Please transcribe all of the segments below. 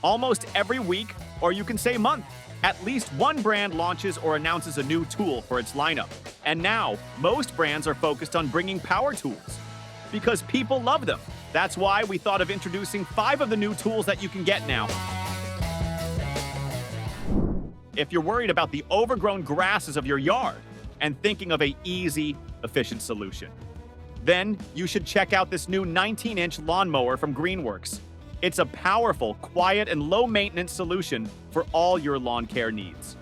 Almost every week, or you can say month, at least one brand launches or announces a new tool for its lineup. And now, most brands are focused on bringing power tools because people love them. That's why we thought of introducing 5 of the new tools that you can get now. If you're worried about the overgrown grasses of your yard and thinking of an easy, efficient solution, then you should check out this new 19-inch lawnmower from Greenworks. It's a powerful, quiet, and low-maintenance solution for all your lawn care needs.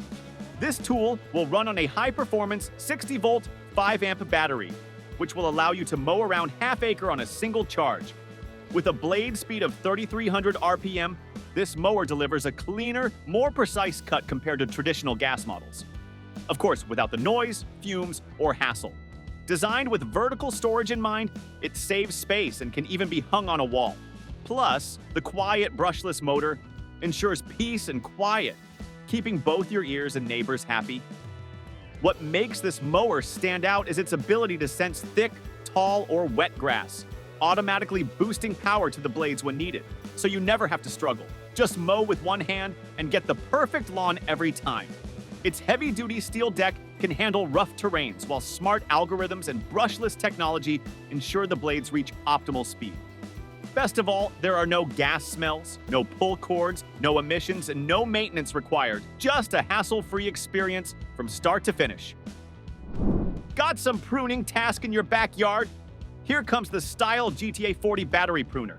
This tool will run on a high-performance 60-volt, 5-amp battery, which will allow you to mow around half-acre on a single charge. With a blade speed of 3,300 RPM, this mower delivers a cleaner, more precise cut compared to traditional gas models. Of course, without the noise, fumes, or hassle. Designed with vertical storage in mind, it saves space and can even be hung on a wall. Plus, the quiet brushless motor ensures peace and quiet, keeping both your ears and neighbors happy. What makes this mower stand out is its ability to sense thick, tall, or wet grass, automatically boosting power to the blades when needed, so you never have to struggle. Just mow with one hand and get the perfect lawn every time. Its heavy-duty Stihl deck can handle rough terrains, while smart algorithms and brushless technology ensure the blades reach optimal speed. Best of all, there are no gas smells, no pull cords, no emissions, and no maintenance required. Just a hassle-free experience from start to finish. Got some pruning task in your backyard? Here comes the Stihl GTA40 battery pruner.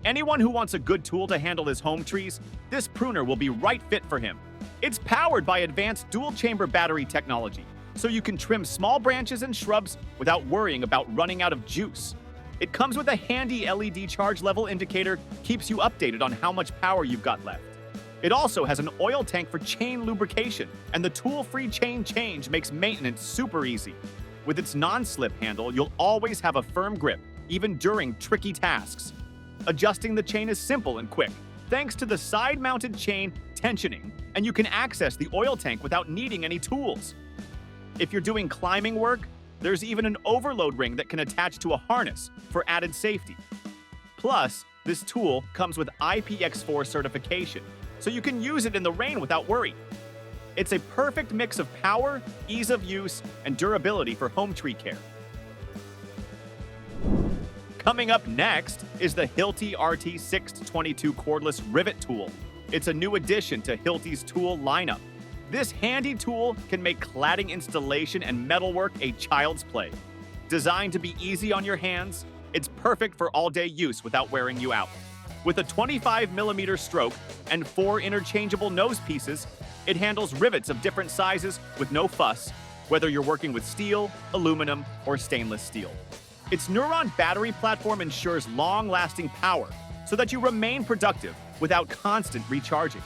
Anyone who wants a good tool to handle his home trees, this pruner will be right fit for him. It's powered by advanced dual-chamber battery technology, so you can trim small branches and shrubs without worrying about running out of juice. It comes with a handy LED charge level indicator, keeps you updated on how much power you've got left. It also has an oil tank for chain lubrication, and the tool-free chain change makes maintenance super easy. With its non-slip handle, you'll always have a firm grip, even during tricky tasks. Adjusting the chain is simple and quick, thanks to the side-mounted chain tensioning, and you can access the oil tank without needing any tools. If you're doing climbing work, there's even an overload ring that can attach to a harness for added safety. Plus, this tool comes with IPX4 certification, so you can use it in the rain without worry. It's a perfect mix of power, ease of use, and durability for home tree care. Coming up next is the Hilti RT622 cordless rivet tool. It's a new addition to Hilti's tool lineup. This handy tool can make cladding installation and metalwork a child's play. Designed to be easy on your hands, it's perfect for all-day use without wearing you out. With a 25mm stroke and 4 interchangeable nose pieces, it handles rivets of different sizes with no fuss, whether you're working with steel, aluminum, or stainless steel. Its Neuron battery platform ensures long-lasting power so that you remain productive without constant recharging.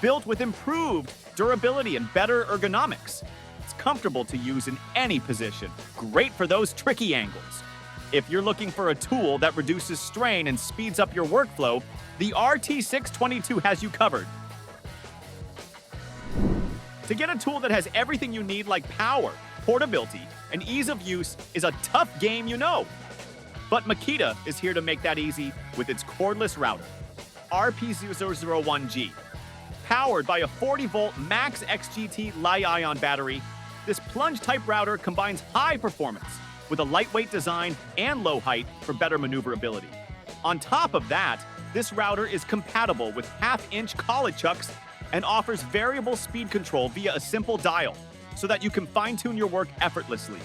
Built with improved durability and better ergonomics, it's comfortable to use in any position, great for those tricky angles. If you're looking for a tool that reduces strain and speeds up your workflow, the RT622 has you covered. To get a tool that has everything you need like power, portability, and ease of use is a tough game, you know. But Makita is here to make that easy with its cordless router, RPZ01G. Powered by a 40-volt Max XGT Li-ion battery, this plunge-type router combines high performance with a lightweight design and low height for better maneuverability. On top of that, this router is compatible with half-inch collet chucks and offers variable speed control via a simple dial so that you can fine-tune your work effortlessly.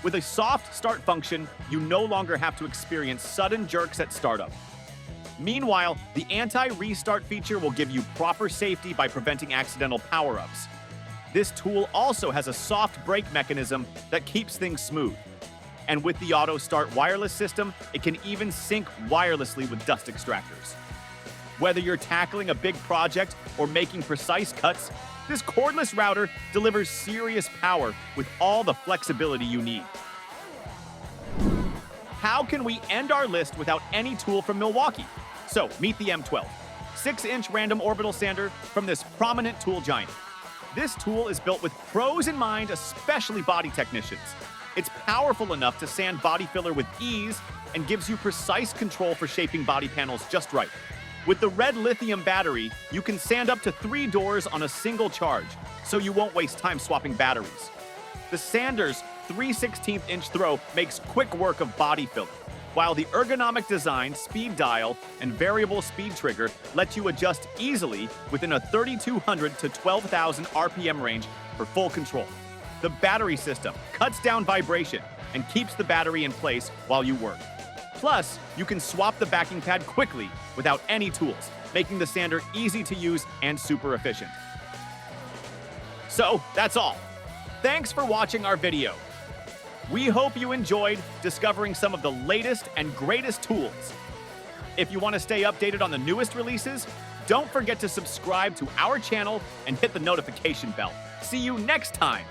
With a soft start function, you no longer have to experience sudden jerks at startup. Meanwhile, the anti-restart feature will give you proper safety by preventing accidental power-ups. This tool also has a soft brake mechanism that keeps things smooth. And with the auto start wireless system, it can even sync wirelessly with dust extractors. Whether you're tackling a big project or making precise cuts, this cordless router delivers serious power with all the flexibility you need. How can we end our list without any tool from Milwaukee? So, meet the M12, 6-inch random orbital sander from this prominent tool giant. This tool is built with pros in mind, especially body technicians. It's powerful enough to sand body filler with ease and gives you precise control for shaping body panels just right. With the red lithium battery, you can sand up to 3 doors on a single charge, so you won't waste time swapping batteries. The sander's 3/16-inch throw makes quick work of body filling, while the ergonomic design, speed dial, and variable speed trigger let you adjust easily within a 3,200 to 12,000 RPM range for full control. The battery system cuts down vibration and keeps the battery in place while you work. Plus, you can swap the backing pad quickly without any tools, making the sander easy to use and super efficient. So, that's all. Thanks for watching our video. We hope you enjoyed discovering some of the latest and greatest tools. If you want to stay updated on the newest releases, don't forget to subscribe to our channel and hit the notification bell. See you next time!